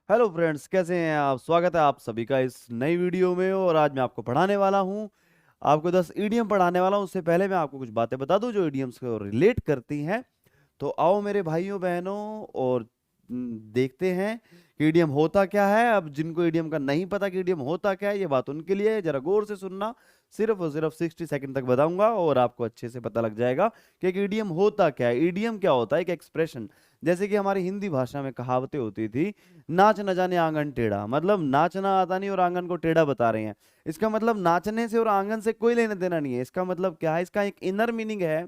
Hello friends, कैसे हैं आप। स्वागत है आप सभी का इस नई वीडियो में। और आज मैं आपको पढ़ाने वाला हूं, आपको 10 ईडियम पढ़ाने वाला हूं। उससे पहले मैं आपको कुछ बातें बता दूं जो ईडियम्स को रिलेट करती हैं। तो आओ मेरे भाइयों बहनों, और देखते हैं कि ईडियम होता क्या है। अब जिनको ईडियम का नहीं पता कि ईडियम होता क्या है, ये बात उनके लिए है। जरा गौर से सुनना, सिर्फ और सिर्फ 60 सेकंड तक बताऊंगा और आपको अच्छे से पता लग जाएगा कि एक ईडियम होता क्या है। ईडियम क्या होता है? एक एक्सप्रेशन। जैसे कि हमारी हिंदी भाषा में कहावतें होती थी, नाच न जाने आंगन टेढ़ा, मतलब नाचना आता नहीं और आंगन को टेढ़ा बता रहे हैं। इसका मतलब नाचने से और आंगन से कोई लेना देना नहीं है। इसका मतलब क्या है? इसका एक इनर मीनिंग है।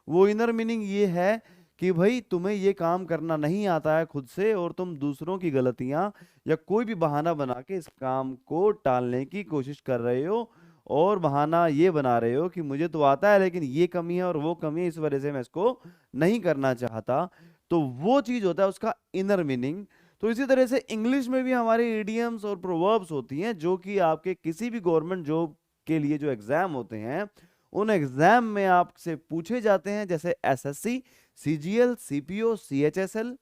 वो इनर मीनिंग ये है कि भाई तुम्हें ये काम करना नहीं आता है खुद से, और तुम दूसरों की गलतियां या कोई भी बहाना बना के इस काम को टालने की कोशिश कर रहे हो। और बहाना ये बना रहे हो कि मुझे तो आता है लेकिन ये कमी है और वो कमी है, इस वजह से मैं इसको नहीं करना चाहता। तो वो चीज होता है उसका इनर मीनिंग। तो इसी तरह से इंग्लिश में भी हमारे इडियम्स और प्रोवर्ब्स होती हैं, जो कि आपके किसी भी गवर्नमेंट जॉब के लिए जो एग्जाम होते हैं, उन एग्जाम में आपसे पूछे जाते हैं। जैसे एसएससी, सीजीएल, सीपीओ, सीएचएसएल,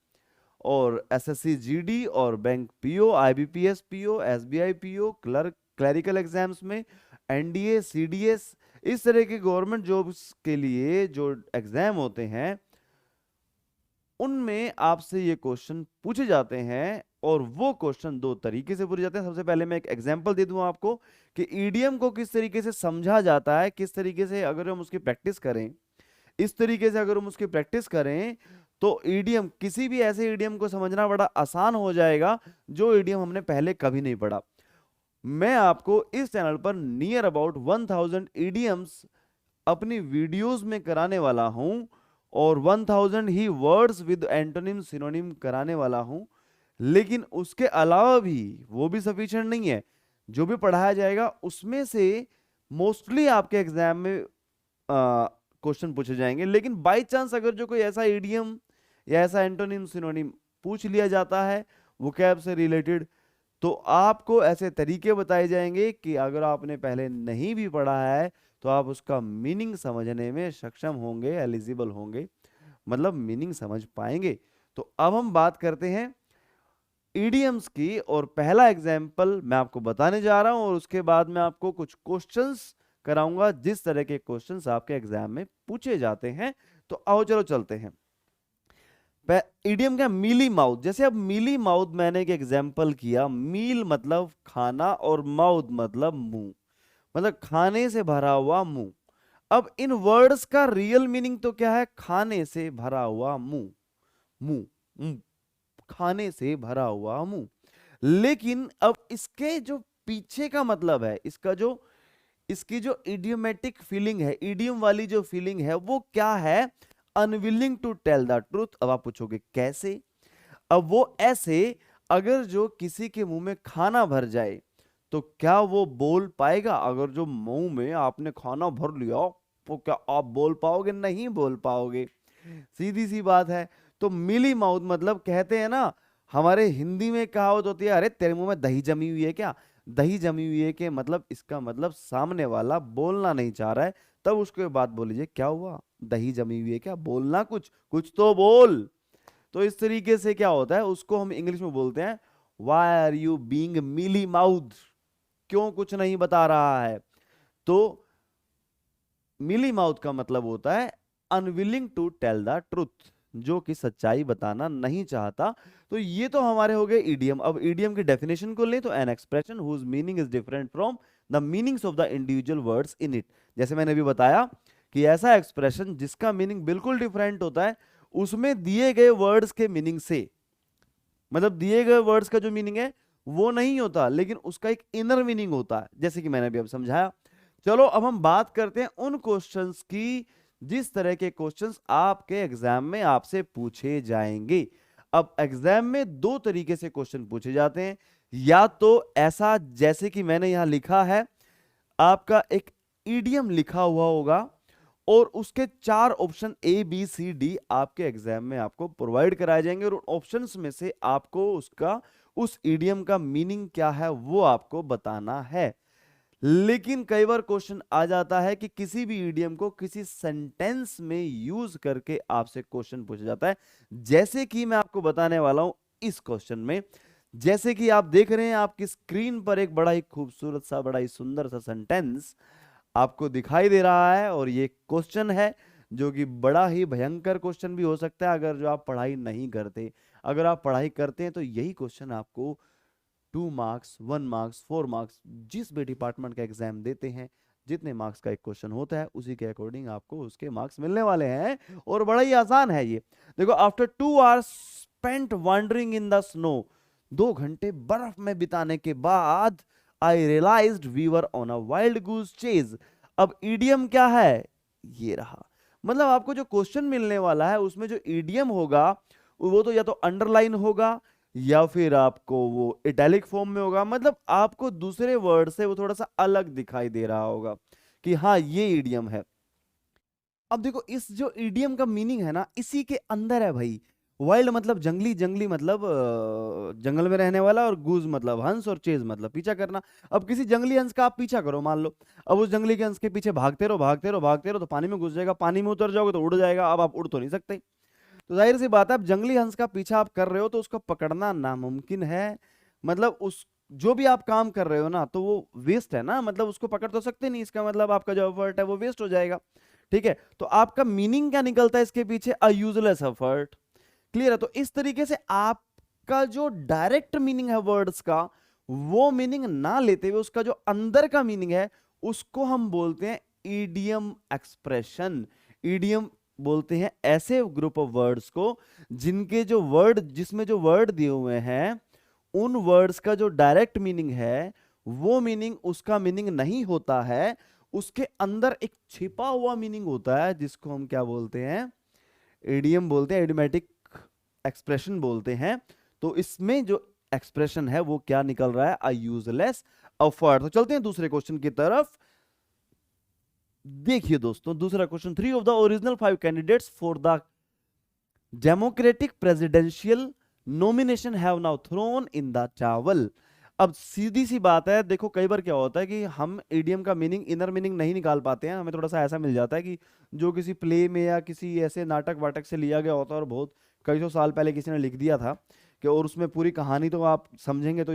और एसएससी जीडी, और bank PO, IBPS PO, SBI PO, clerk, clerical exams में एनडीए, सीडीएस, इस तरह के गवर्नमेंट जॉब्स के लिए जो एग्जाम होते हैं, उनमें आपसे ये क्वेश्चन पूछे जाते हैं। और वो क्वेश्चन दो तरीके से पूछे जाते हैं। सबसे पहले मैं एक एग्जांपल दे दूं आपको कि ईडीएम को किस तरीके से समझा जाता है, किस तरीके से अगर हम उसकी प्रैक्टिस करें, इस तरीके से अगर हम उसकी प्रैक्टिस करें तो ईडीएम, किसी भी ऐसे ईडीएम को समझना बड़ा आसान हो जाएगा जो ईडीएम हमने पहले कभी नहीं पढ़ा। मैं आपको इस चैनल पर नियर अबाउट 1000 ईडीएम्स अपनी वीडियोस में कराने वाला हूं, और 1000 ही वर्ड्स विद एंटोनिम सिनोनिम कराने वाला हूं। लेकिन उसके अलावा भी वो भी सफिशिएंट नहीं है। जो भी पढ़ाया जाएगा उसमें से मोस्टली आपके एग्जाम में क्वेश्चन पूछे जाएंगे। लेकिन बाय चांस अगर जो कोई ऐसा इडियम या ऐसा एंटोनिम सिनोनिम पूछ लिया जाता है वोकैब से रिलेटेड, तो आपको ऐसे तरीके बताए जाएंगे कि अगर आपने पहले नहीं भी पढ़ा है तो आप उसका मीनिंग समझने में सक्षम होंगे, एलिजिबल होंगे, मतलब मीनिंग समझ पाएंगे। तो अब हम बात करते हैं इडियम्स की, और पहला एग्जाम्पल मैं आपको बताने जा रहा हूं, और उसके बाद मैं आपको कुछ क्वेश्चंस कराऊंगा जिस तरह के क्वेश्चंस आपके एग्जाम में पूछे जाते हैं। तो आओ चलो चलते हैं। इडियम क्या? Mealy mouth. जैसे अब मीली माउथ मैंने एक एग्जाम्पल किया। मील मतलब खाना और माउथ मतलब मुंह, मतलब खाने से भरा हुआ मुंह। अब इन वर्ड्स का रियल मीनिंग तो क्या है? खाने से भरा हुआ मुंह, मुंह, मुंह, खाने से भरा हुआ मुंह। लेकिन अब इसके जो पीछे का मतलब है, इसका जो, इसकी जो इडियोमेटिक फीलिंग है, इडियम वाली जो फीलिंग है, वो क्या है? Unwilling to tell the truth. अब आप पूछोगे कैसे? अब वो ऐसे, अगर जो किसी के मुंह में खाना भर जाए तो क्या वो बोल पाएगा? अगर जो मुंह में आपने खाना भर लिया तो क्या आप बोल पाओगे? नहीं बोल पाओगे। सीधी सी बात है। तो मिली माउथ मतलब, कहते हैं ना, हमारे हिंदी में कहावत होती है, अरे तेरे मुंह में दही जमी हुई है क्या? दही जमी हुई है के मतलब, इसका मतलब सामने वाला बोलना नहीं चाह रहा है। तब उसके बाद बोलीजिए क्या हुआ? दही जमी हुई है क्या? बोलना, कुछ कुछ तो बोल। तो इस तरीके से क्या होता है, उसको हम इंग्लिश में बोलते हैं why are you being mealy mouth, क्यों कुछ नहीं बता रहा है? तो मिली माउथ का मतलब होता है unwilling to tell the truth, जो कि सच्चाई बताना नहीं चाहता। तो ये तो हमारे हो गए इडियम। अब इडियम की डेफिनेशन को लें तो an expression whose meaning is different from the meanings of the individual words in it. जैसे मैंने अभी बताया कि ऐसा एक्सप्रेशन जिसका मीनिंग बिल्कुल डिफरेंट होता है उसमें दिए गए वर्ड्स के मीनिंग से, मतलब दिए गए वर्ड्स का जो मीनिंग है वो नहीं होता, लेकिन उसका एक इनर मीनिंग होता है, जैसे कि मैंने अभी अब समझाया। चलो अब हम बात करते हैं उन क्वेश्चंस की जिस तरह के क्वेश्चंस आपके एग्जाम में आपसे पूछे जाएंगे। अब एग्जाम में दो तरीके से क्वेश्चन पूछे जाते हैं। या तो ऐसा जैसे कि मैंने यहां लिखा है, आपका एक ईडियम लिखा हुआ होगा और उसके 4 option A B C D आपके एग्जाम में आपको प्रोवाइड कराए जाएंगे, और ऑप्शंस में से आपको उसका, उस ईडियम का मीनिंग क्या है वो आपको बताना है। लेकिन कई बार क्वेश्चन आ जाता है कि किसी भी ईडियम को किसी सेंटेंस में यूज करके आपसे क्वेश्चन पूछा जाता है, जैसे कि मैं आपको बताने वाला हूं इस क्वेश्चन में। जैसे कि आप देख रहे हैं आपकी स्क्रीन पर एक बड़ा ही खूबसूरत सा, बड़ा ही सुंदर सा सेंटेंस आपको दिखाई दे रहा है, और ये क्वेश्चन है जो कि बड़ा ही भयंकर क्वेश्चन भी हो सकता है अगर जो आप पढ़ाई नहीं करते। अगर आप पढ़ाई करते हैं तो यही क्वेश्चन आपको 2 मार्क्स, 1 मार्क्स, 4 मार्क्स, जिस भी डिपार्टमेंट का एग्जाम देते हैं, जितने मार्क्स का एक क्वेश्चन होता है उसी के अकॉर्डिंग आपको उसके मार्क्स मिलने वाले हैं, और बड़ा ही आसान है ये। देखो, after 2 hours spent wandering in the snow, 2 घंटे बर्फ में बिताने के बाद, I realised we were on a wild goose chase. अब ईडियम क्या है, ये रहा। मतलब आपको जो क्वेश्चन मिलने वाला है उसमें जो ईडियम होगा वो तो या तो अंडरलाइन होगा या फिर आपको वो इटैलिक फॉर्म में होगा, मतलब आपको दूसरे वर्ड से वो थोड़ा सा अलग दिखाई दे रहा होगा कि हाँ ये ईडियम है। अब देखो, इस जो ईडियम का मीनिंग है ना, इसी के अंदर है भाई। वाइल्ड मतलब जंगली, जंगली मतलब जंगल में रहने वाला, और गूज मतलब हंस, और चेज मतलब पीछा करना। अब किसी जंगली हंस का आप पीछा करो मान लो, अब उस जंगली के हंस के पीछे भागते रहो, भागते रहो, भागते रहो, तो पानी में घुस जाएगा, पानी में उतर जाओगे तो उड़ जाएगा। अब आप उड़ तो नहीं सकते, तो जाहिर सी बात है, अब जंगली हंस का पीछा आप कर रहे हो तो उसको पकड़ना नामुमकिन है। मतलब उस जो भी आप काम कर रहे हो ना, तो वो वेस्ट है ना, मतलब उसको पकड़ तो सकते नहीं, इसका मतलब आपका जो एफर्ट है वो वेस्ट हो जाएगा। ठीक है, तो आपका मीनिंग क्या निकलता है इसके पीछे, अ यूजलेस एफर्ट। क्लियर है? तो इस तरीके से आपका जो डायरेक्ट मीनिंग है वर्ड्स का, वो मीनिंग ना लेते हुए उसका जो अंदर का मीनिंग है उसको हम बोलते हैं ईडियम एक्सप्रेशन। ईडियम बोलते हैं ऐसे ग्रुप ऑफ वर्ड्स को जिनके जो वर्ड, जिसमें जो वर्ड दिए हुए हैं उन वर्ड्स का जो डायरेक्ट मीनिंग है वो मीनिंग उसका मीनिंग नहीं होता है, उसके अंदर एक छिपा हुआ मीनिंग होता है जिसको हम क्या बोलते हैं, इडियम बोलते हैं, इडियोमैटिक एक्सप्रेशन बोलते हैं। तो इसमें जो एक्सप्रेशन है वो क्या निकल रहा है, अ यूजलेस एफर्ट। तो चलते हैं दूसरे क्वेश्चन की तरफ। देखिए दोस्तों, दूसरा question, 3 of the original 5 candidates for the democratic presidential nomination have now thrown in the towel. अब सीधी सी बात है, देखो कई बार क्या होता है कि हम ईडीएम का मीनिंग, इनर मीनिंग नहीं निकाल पाते हैं, हमें थोड़ा सा ऐसा मिल जाता है कि जो किसी प्ले में या किसी ऐसे नाटक वाटक से लिया गया होता है, और बहुत कई सौ साल पहले किसी ने लिख दिया था कि, और उसमें पूरी कहानी तो आप समझेंगे तो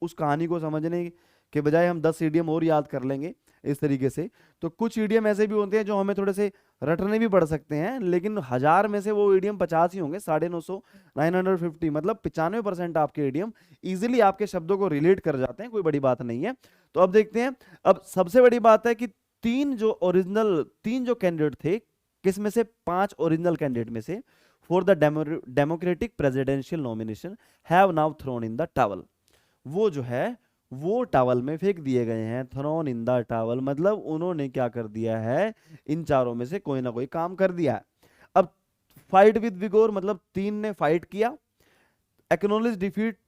उस कहानी को समझने के बजाय हम 10 ईडीएम और याद कर लेंगे इस तरीके से। तो कुछ ईडीएम ऐसे भी होते हैं जो हमें थोड़े से रटने भी पड़ सकते हैं, लेकिन 1000 में से वो ईडीएम 50 ही होंगे, 950, 950, मतलब 95% आपके ईडीएम इजीली आपके शब्दों को रिलेट कर जाते हैं, कोई बड़ी बात नहीं है। तो अब देखते हैं, अब सबसे बड़ी बात है कि तीन जो कैंडिडेट थे, किस में से, 5 ओरिजिनल कैंडिडेट में से, for the democratic presidential nomination have now thrown in the towel, वो जो है वो टावल में फेंक दिए गए हैं। थ्रोन इन द टावल मतलब उन्होंने क्या कर दिया है, इन चारों में से कोई ना कोई काम कर दिया है। अब फाइट विद विगोर मतलब 3 ने फाइट किया। एक्नॉलेज डिफीट,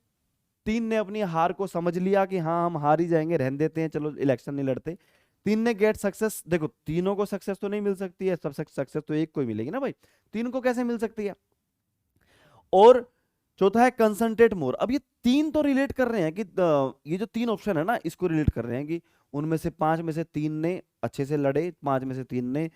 3 ने अपनी हार को समझ लिया कि हाँ हम हार ही जाएंगे, रहने देते हैं, चलो इलेक्शन नहीं लड़ते। 3 ने गेट सक्सेस, देखो तीनों को सक्सेस तो नहीं मिल सकती है, सब सक्सेस तो एक को ही मिलेगी ना भाई, 3 को कैसे मिल सकती है। और चौथा है कंसंट्रेट मोर। अब ये 3 तो रिलेट कर रहे हैं कि ये जो 3 ऑप्शन है ना, इसको रिलेट कर रहे हैं कि उनमें से 5 में से 3 ने अच्छे से लड़े, 5 में से 3 ने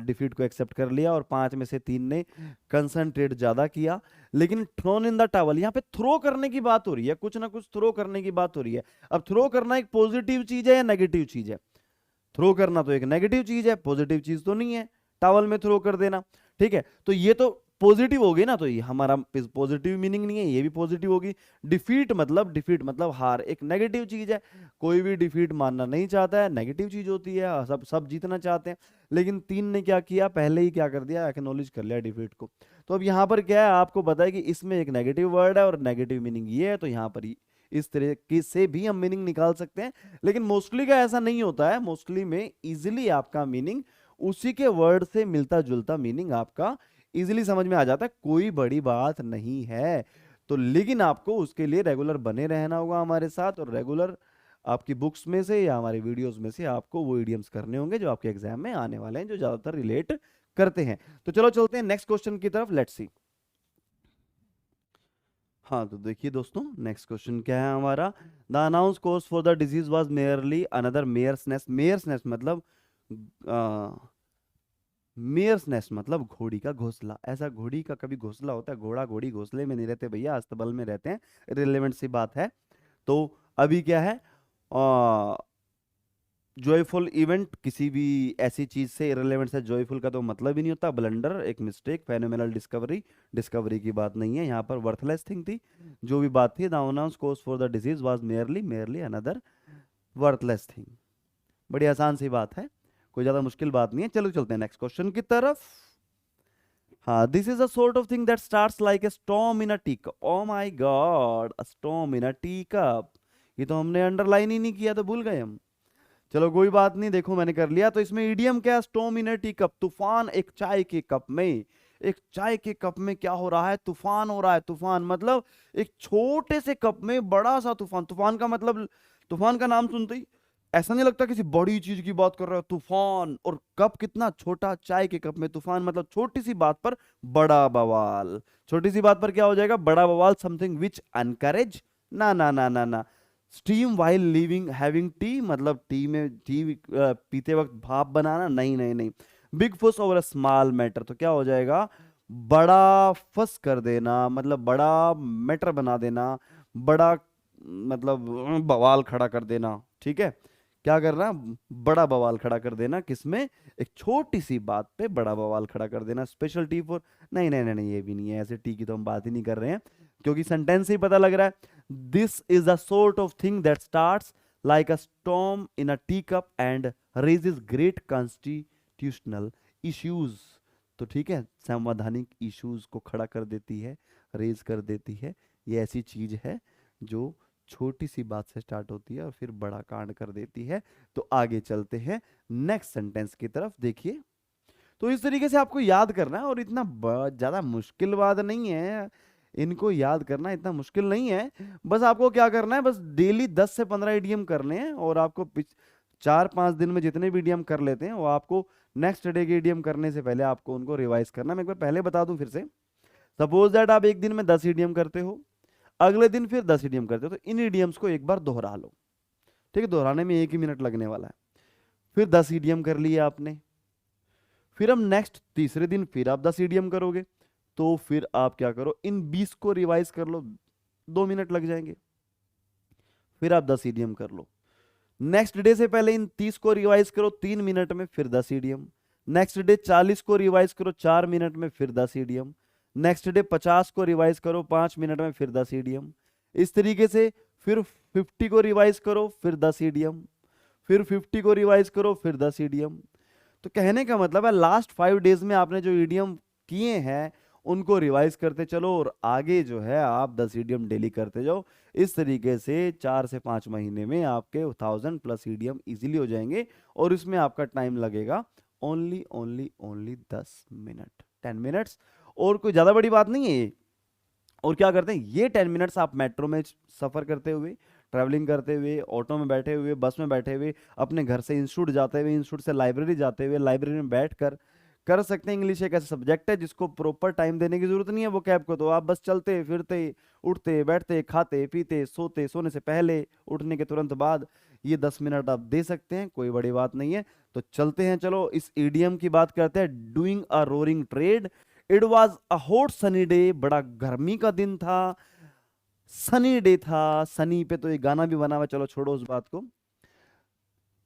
डिफीट को एक्सेप्ट कर लिया, और 5 में से 3 ने कंसंट्रेट ज्यादा किया। लेकिन थ्रोन इन द टावल, यहाँ पे थ्रो करने की बात हो रही है, कुछ ना कुछ थ्रो करने की बात हो रही है। अब थ्रो करना एक पॉजिटिव चीज है या नेगेटिव चीज है, थ्रो करना तो एक नेगेटिव चीज है, पॉजिटिव चीज तो नहीं है टावल में थ्रो कर देना। ठीक है, तो ये तो पॉजिटिव होगी ना, तो ये हमारा पॉजिटिव मीनिंग नहीं है, ये भी पॉजिटिव होगी। डिफीट मतलब हार, एक नेगेटिव चीज है, कोई भी डिफीट मानना नहीं चाहता है, नेगेटिव चीज होती है, सब जीतना चाहते हैं। लेकिन 3 ने क्या किया, पहले ही क्या कर दिया, एक्नॉलेज कर लिया डिफीट को। तो अब यहाँ पर क्या है, आपको पता है कि इसमें एक नेगेटिव वर्ड है और नेगेटिव मीनिंग ये है, तो यहाँ पर इस तरीके से भी हम मीनिंग निकाल सकते हैं। लेकिन मोस्टली का ऐसा नहीं होता है, मोस्टली में इजिली आपका मीनिंग उसी के वर्ड से मिलता जुलता मीनिंग आपका इजीली समझ में आ जाता है, कोई बड़ी बात नहीं है। तो लेकिन आपको उसके लिए रेगुलर बने रहना होगा हमारे साथ, और रेगुलर आपकी बुक्स में से या हमारे वीडियोस में से आपको वो इडियम्स करने होंगे जो आपके एग्जाम में आने वाले हैं, जो ज्यादातर रिलेट करते हैं। तो चलो चलते हैं नेक्स्ट क्वेश्चन की तरफ, लेट्स सी। हाँ, तो देखिए दोस्तों, नेक्स्ट क्वेश्चन क्या है हमारा, the announce cause for the disease was merely another mare's nest. Mare's nest मतलब मेयर्स नेस्ट मतलब घोड़ी का घोंसला। ऐसा घोड़ी का कभी घोंसला होता है? घोड़ा घोड़ी घोंसले में नहीं रहते भैया, अस्तबल में रहते हैं। रिलेवेंट सी बात है। तो अभी क्या है, जॉयफुल इवेंट किसी भी ऐसी चीज से इररिलेवेंट है, जॉयफुल का तो मतलब ही नहीं होता। ब्लंडर, एक मिस्टेक, फेनोमेनल डिस्कवरी, डिस्कवरी की बात नहीं है यहाँ पर, वर्थलेस थिंग थी। जो भी बात थी, the announce course for the disease was merely merely another worthless thing. बड़ी आसान सी बात है, कोई ज्यादा मुश्किल बात नहीं है। चलो चलते हैं नेक्स्ट क्वेश्चन की तरफ। हाँ, this is a sort of thing that starts like a storm in a tea cup. Oh my God, a storm in a tea cup, ये तो हमने अंडरलाइन ही नहीं किया, तो भूल गए हम। चलो कोई बात नहीं, देखो मैंने कर लिया। तो इसमें ईडियम क्या, स्टॉर्म इन अ टी कप, तूफान एक चाय के कप में। एक चाय के कप में क्या हो रहा है, तूफान हो रहा है। तूफान मतलब एक छोटे से कप में बड़ा सा तूफान। तूफान का मतलब, तूफान का नाम सुनते ही ऐसा नहीं लगता किसी बड़ी चीज की बात कर रहे हो, तूफान। और कप कितना छोटा, चाय के कप में तूफान, मतलब छोटी सी बात पर बड़ा बवाल। छोटी सी बात पर क्या हो जाएगा, बड़ा बवाल। समथिंग विच अनकरेज, ना ना ना ना ना। Steam while living having T, मतलब टी पीते वक्त भाप बनाना, नहीं नहीं नहीं। बिग फुस ओवर अ स्मॉल मैटर, तो क्या हो जाएगा, बड़ा फस कर देना, मतलब बड़ा मैटर बना देना, बड़ा मतलब बवाल खड़ा कर देना। ठीक है, क्या करना, बड़ा बवाल खड़ा कर देना। किसमें, एक छोटी सी बात पे बड़ा बवाल खड़ा कर देना। स्पेशल टी फॉर, नहीं नहीं नहीं नहीं, ये भी नहीं है, ऐसे टी की तो हम बात ही नहीं कर रहे हैं, क्योंकि सेंटेंस से ही पता लग रहा है। This is a sort of thing that starts like a storm in a tea cup and raises great constitutional issues. तो ठीक है, संवैधानिक इश्यूज को खड़ा कर देती है, रेज कर देती है। ये ऐसी चीज है जो छोटी सी बात से स्टार्ट होती है और फिर बड़ा कांड कर देती है। तो आगे चलते हैं नेक्स्ट सेंटेंस की तरफ, देखिए। तो इस तरीके से आपको याद करना है, और इतना ज्यादा मुश्किल बात नहीं है, इनको याद करना इतना मुश्किल नहीं है। बस आपको क्या करना है, बस डेली 10 से 15 ईडीएम करने हैं, और आपको 4-5 दिन में जितने भी ईडीएम कर लेते हैं, वो आपको नेक्स्ट डे के ईडीएम करने से पहले आपको उनको रिवाइज करना। मैं एक बार पहले बता दूं फिर से। सपोज दैट आप एक दिन में 10 ईडीएम करते हो, अगले दिन फिर 10 ईडीएम करते हो, तो इन ईडीएम्स को एक बार दोहरा लो। ठीक है, दोहराने में 1 ही मिनट लगने वाला है। फिर 10 ईडीएम कर लिए आपने, फिर हम नेक्स्ट तीसरे दिन फिर आप 10 ईडीएम करोगे, तो फिर आप क्या करो, इन 20 को रिवाइज कर लो, 2 मिनट लग जाएंगे। फिर आप 10 ईडीएम कर लो। नेक्स्ट डे से पहले इन 30 को रिवाइज करो 3 मिनट में, फिर 10 ईडीएम। नेक्स्ट डे 40 को रिवाइज करो 4 मिनट में, फिर 10 ईडीएम। नेक्स्ट डे 50 को रिवाइज करो 5 मिनट में, फिर 10 ईडीएम। इस तरीके से फिर 50 को रिवाइज करो, फिर 10 ईडीएम। फिर 50 को रिवाइज करो, फिर 10 ईडीएम। तो कहने का मतलब है, लास्ट 5 डेज में आपने जो ईडीएम किए हैं उनको रिवाइज करते चलो, और आगे जो है आप 10 ईडीएम डेली करते जाओ। इस तरीके से 4 से 5 महीने में आपके 1000+ ईडीएम इजीली हो जाएंगे, और इसमें आपका टाइम लगेगा only only only 10 minute, 10 minutes. और कोई ज्यादा बड़ी बात नहीं है ये। और क्या करते हैं, ये 10 मिनट्स आप मेट्रो में सफर करते हुए, ट्रैवलिंग करते हुए, ऑटो में बैठे हुए, बस में बैठे हुए, अपने घर से इंस्टीट्यूट जाते हुए, इंस्टीट्यूट से लाइब्रेरी जाते हुए, लाइब्रेरी में बैठ कर सकते हैं। इंग्लिश एक ऐसा सब्जेक्ट है जिसको प्रॉपर टाइम देने की जरूरत नहीं है वो कैब को, तो आप बस चलते फिरते, उठते बैठते, खाते पीते, सोते, सोने से पहले, उठने के तुरंत बाद, ये 10 मिनट आप दे सकते हैं, कोई बड़ी बात नहीं है। तो चलते हैं, चलो इस ईडीएम की बात करते हैं। Doing a roaring trade, it was a hot sunny day, बड़ा गर्मी का दिन था, सनी डे था। सनी पे तो एक गाना भी बना हुआ, चलो छोड़ो उस बात को।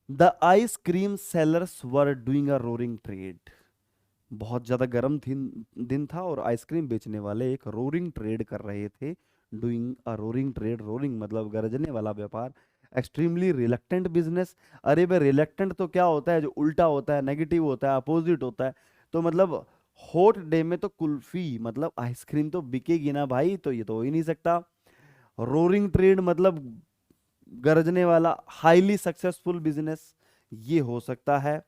The ice cream sellers were doing a roaring trade, बहुत ज्यादा गर्म दिन था, और आइसक्रीम बेचने वाले एक रोरिंग ट्रेड कर रहे थे। Doing a roaring trade, roaring मतलब गरजने वाला व्यापार। एक्सट्रीमली रिलक्टेंट बिजनेस, अरे भाई रिलक्टेंट तो क्या होता है, जो उल्टा होता है, नेगेटिव होता है, अपोजिट होता है। तो मतलब हॉट डे में तो कुल्फी मतलब आइसक्रीम तो बिकेगी ना भाई, तो ये तो हो ही नहीं सकता। रोरिंग ट्रेड मतलब गरजने वाला, हाईली सक्सेसफुल बिजनेस, ये हो सकता है।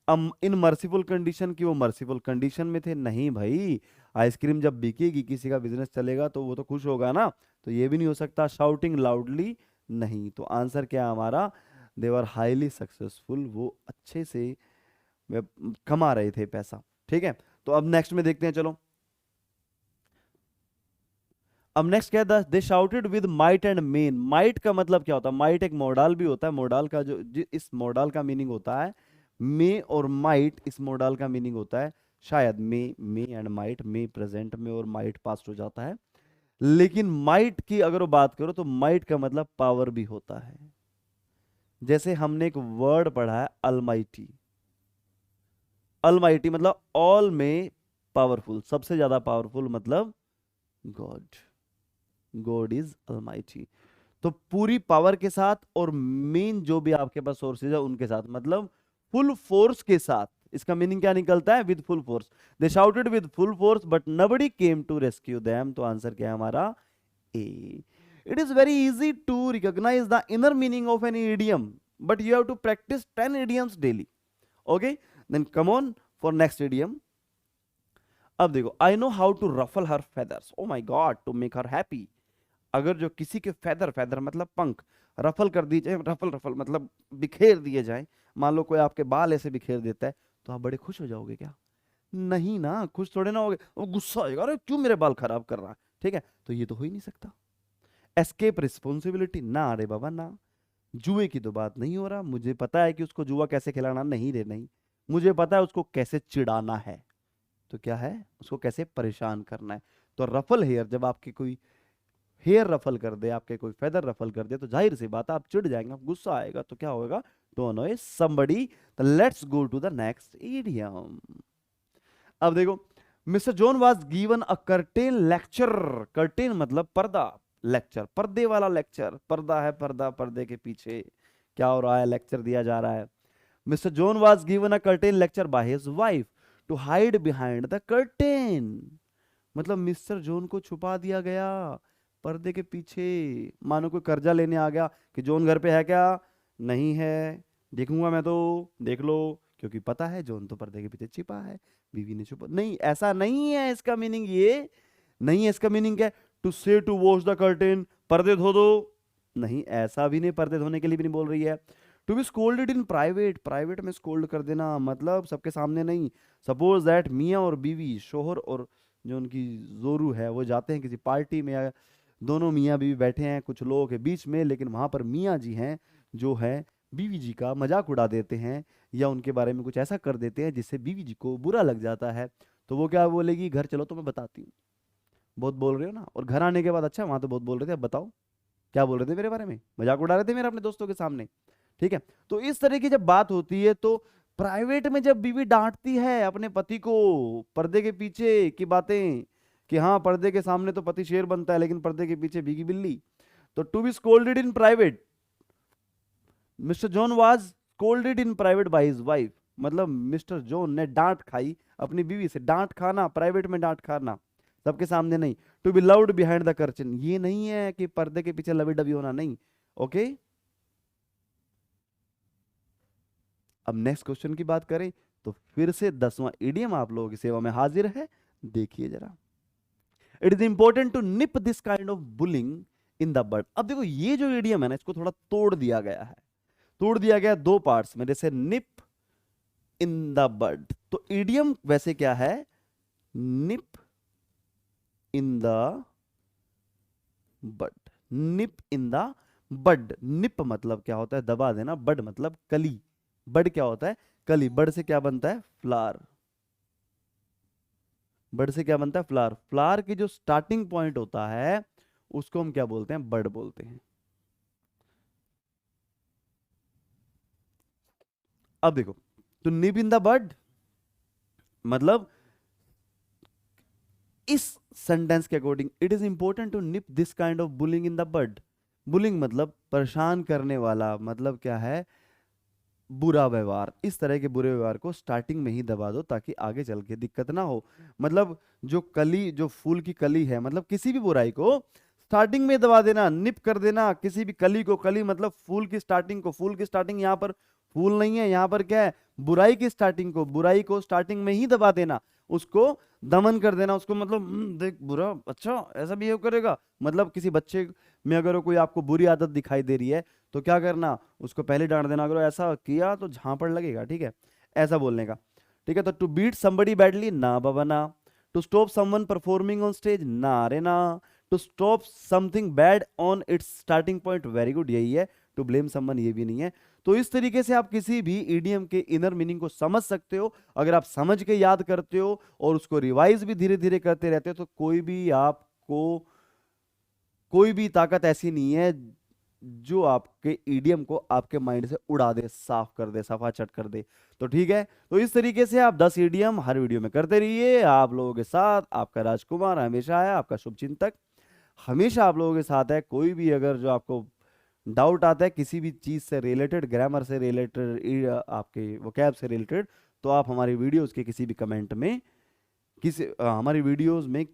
इन मर्सीफुल कंडीशन की, वो मर्सीफुल कंडीशन में थे, नहीं भाई। आइसक्रीम जब बिकेगी, किसी का बिजनेस चलेगा, तो वो तो खुश होगा ना, तो ये भी नहीं हो सकता। शाउटिंग लाउडली, नहीं। तो आंसर क्या है हमारा, देवर हाईली सक्सेसफुल, वो अच्छे से कमा रहे थे पैसा। ठीक है, तो अब नेक्स्ट में देखते हैं, चलो। अब नेक्स्ट क्या है, they shouted with might and main. Might का मतलब क्या होता है, माइट एक मोडाल भी होता है, मोडाल का जो इस मोडाल का मीनिंग होता है मे और माइट इस मोडाल का मीनिंग होता है शायद मे एंड माइट, मे प्रेजेंट में और माइट पास्ट हो जाता है। लेकिन माइट की अगर वो बात करो तो माइट का मतलब पावर भी होता है। जैसे हमने एक वर्ड पढ़ा है अलमाइटी, अलमाइटी मतलब ऑल में पावरफुल, सबसे ज्यादा पावरफुल मतलब गॉड, गॉड इज अलमाइटी। तो पूरी पावर के साथ और मेन जो भी आपके पास सोर्सेज है उनके साथ, मतलब फुल फोर्स के साथ। इसका मीनिंग क्या निकलता है? With full force. They shouted with full force but nobody came to rescue them. तो आंसर क्या है हमारा? A. It is very easy to recognise the inner meaning of an idiom, but you have to practise 10 idioms daily. Okay, then come on for next idiom। अब देखो, I know how to ruffle her feathers, oh my God, to make her happy. अगर जो किसी के feather, feather मतलब पंख, रफल कर दी जाए, रफल रफल मतलब बिखेर दिए जाए, मान लो कोई आपके बाल ऐसे बिखेर देता है, तो आप बड़े खुश हो जाओगे क्या? नहीं ना, खुश थोड़े ना होगे, वो गुस्सा आएगा, अरे क्यों मेरे बाल खराब कर रहा है। ठीक है, तो ये तो हो ही नहीं सकता। एस्केप रिस्पॉन्सिबिलिटी, ना अरे बाबा ना। जुए की तो बात नहीं हो रहा, मुझे पता है कि उसको जुआ कैसे खिलाना, नहीं रे नहीं। मुझे पता है उसको कैसे चिढ़ाना है, तो क्या है, उसको कैसे परेशान करना है। तो रफल हेयर, जब आपकी कोई हेयर रफल कर दे, आपके कोई फेदर रफल कर दे, तो जाहिर सी बात है आप चिढ़ जाएंगे, आप गुस्सा आएगा, तो क्या होगा? To annoy somebody. तो let's go to the next idiom. अब देखो, Mister John was given a curtain lecture. Curtain मतलब पर्दा, लेक्चर पर्दे वाला लेक्चर, पर्दा है पर्दा, पर्दे के पीछे क्या हो रहा है, लेक्चर दिया जा रहा है। Mister John was given a curtain lecture by his wife to hide behind the curtain. मतलब मिस्टर जॉन को छुपा दिया गया पर्दे के पीछे। मानो कोई कर्जा लेने आ गया कि जॉन घर पे है क्या? नहीं है, देखूंगा मैं तो, देख लो, क्योंकि पता है जॉन तो पर्दे के पीछे छिपा है, बीवी ने छुपा नहीं। ऐसा नहीं है इसका मीनिंग, ये नहीं है इसका मीनिंग। क्या? टू से टू वॉश द कर्टेन, पर्दे धो दो, नहीं ऐसा भी नहीं, पर्दे धोने के लिए भी नहीं बोल रही है। To be scolded in private, private में स्कोल्ड कर देना, मतलब सबके सामने नहीं। सपोज दैट मियाँ और बीवी, शोहर और जो उनकी जोरू है, वो जाते हैं किसी पार्टी में, या दोनों मियाँ बीवी बैठे हैं कुछ लोगों के बीच में, लेकिन वहां पर मियाँ जी हैं जो है बीवी जी का मजाक उड़ा देते हैं, या उनके बारे में कुछ ऐसा कर देते हैं जिससे बीवी जी को बुरा लग जाता है। तो वो क्या बोलेगी? घर चलो तो मैं बताती हूँ। बहुत बोल रहे हो ना, और घर आने के बाद, अच्छा वहां तो बहुत बोल रहे थे, अब बताओ क्या बोल रहे थे मेरे बारे में, मजाक उड़ा रहे थे मेरा अपने दोस्तों के सामने। ठीक है, तो इस तरह की जब बात होती है, तो प्राइवेट में जब बीवी डांटती है अपने पति को, पर्दे के पीछे की बातें, कि हाँ पर्दे के सामने तो पति शेर बनता है, लेकिन पर्दे के पीछे भीगी बिल्ली। तो to be scolded in private, mister John was scolded in private by his wife, मतलब मिस्टर जॉन ने डांट खाई अपनी बीवी से। डांट खाना, प्राइवेट में डांट खाना, सबके सामने नहीं। To be loved behind the curtain, ये नहीं है कि पर्दे के पीछे लवी डबी होना, नहीं। ओके, अब नेक्स्ट क्वेश्चन की बात करें, तो फिर से 10वां इडियम आप लोगों की सेवा में हाजिर है, देखिए जरा। It is important to nip this kind of bullying in the bud. अब देखो, ये जो इडियम है ना, इसको थोड़ा तोड़ दिया गया है, तोड़ दिया गया दो पार्ट्स में, जैसे निप इन द बड। तो इडियम वैसे क्या है? निप इन the bud, nib in the बड। निप मतलब क्या होता है? दबा देना। बड मतलब कली। बड क्या होता है? कली। बड से क्या बनता है? फ्लावर। बड से क्या बनता है? फ्लावर। फ्लावर की जो स्टार्टिंग पॉइंट होता है उसको हम क्या बोलते हैं? बड बोलते हैं। अब देखो, तो निप इन द बड मतलब, इस सेंटेंस के according, it is important to nip this kind of bullying in the bud. Bullying मतलब परेशान करने वाला, मतलब क्या है? बुरा व्यवहार। इस तरह के बुरे व्यवहार को स्टार्टिंग में ही दबा दो, ताकि आगे चल के दिक्कत ना हो। मतलब जो कली, जो फूल की कली है, मतलब किसी भी बुराई को स्टार्टिंग में दबा देना, निप कर देना किसी भी कली को। कली मतलब फूल की स्टार्टिंग को। फूल की स्टार्टिंग यहाँ पर फूल नहीं है, यहाँ पर क्या है? बुराई की स्टार्टिंग को। बुराई को स्टार्टिंग में ही दबा देना, उसको दमन कर देना, उसको मतलब देख बुरा, अच्छा ऐसा बिहेव करेगा। मतलब किसी बच्चे में अगर कोई आपको बुरी आदत दिखाई दे रही है, तो क्या करना? उसको पहले डांट देना, अगर ऐसा किया तो झापड़ लगेगा। ठीक है, ऐसा बोलने का। ठीक है, तो टू बीट समबडी बैडली, ना बाबा ना। To stop someone performing on stage, ना अरे ना। To stop something bad on its starting point, very good, यही है। टू ब्लेम समवन, ये भी नहीं है। तो इस तरीके से आप किसी भी ईडीएम के इनर मीनिंग को समझ सकते हो। अगर आप समझ के याद करते हो और उसको रिवाइज भी धीरे धीरे करते रहते हो तो कोई भी ताकत ऐसी नहीं है जो आपके ईडीएम को आपके माइंड से उड़ा दे, साफ कर दे, सफाचट कर दे। तो ठीक है, तो इस तरीके से आप 10 ईडीएम हर वीडियो में करते रहिए। आप लोगों के साथ आपका राजकुमार हमेशा है, आपका शुभचिंतक हमेशा आप लोगों के साथ है। कोई भी अगर जो आपको डाउट आता है किसी भी चीज से रिलेटेड, ग्रामर से रिलेटेड, आपके वोकैब से रिलेटेड, तो आप हमारी वीडियोस के किसी भी कमेंट में हमारी वीडियोस में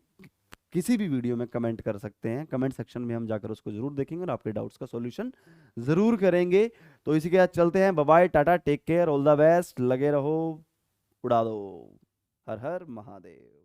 किसी भी वीडियो में कमेंट कर सकते हैं। कमेंट सेक्शन में हम जाकर उसको जरूर देखेंगे और आपके डाउट्स का सॉल्यूशन जरूर करेंगे। तो इसी के साथ चलते हैं। Bye bye, tata, take care, all the best, लगे रहो, उड़ा दो। हर हर महादेव।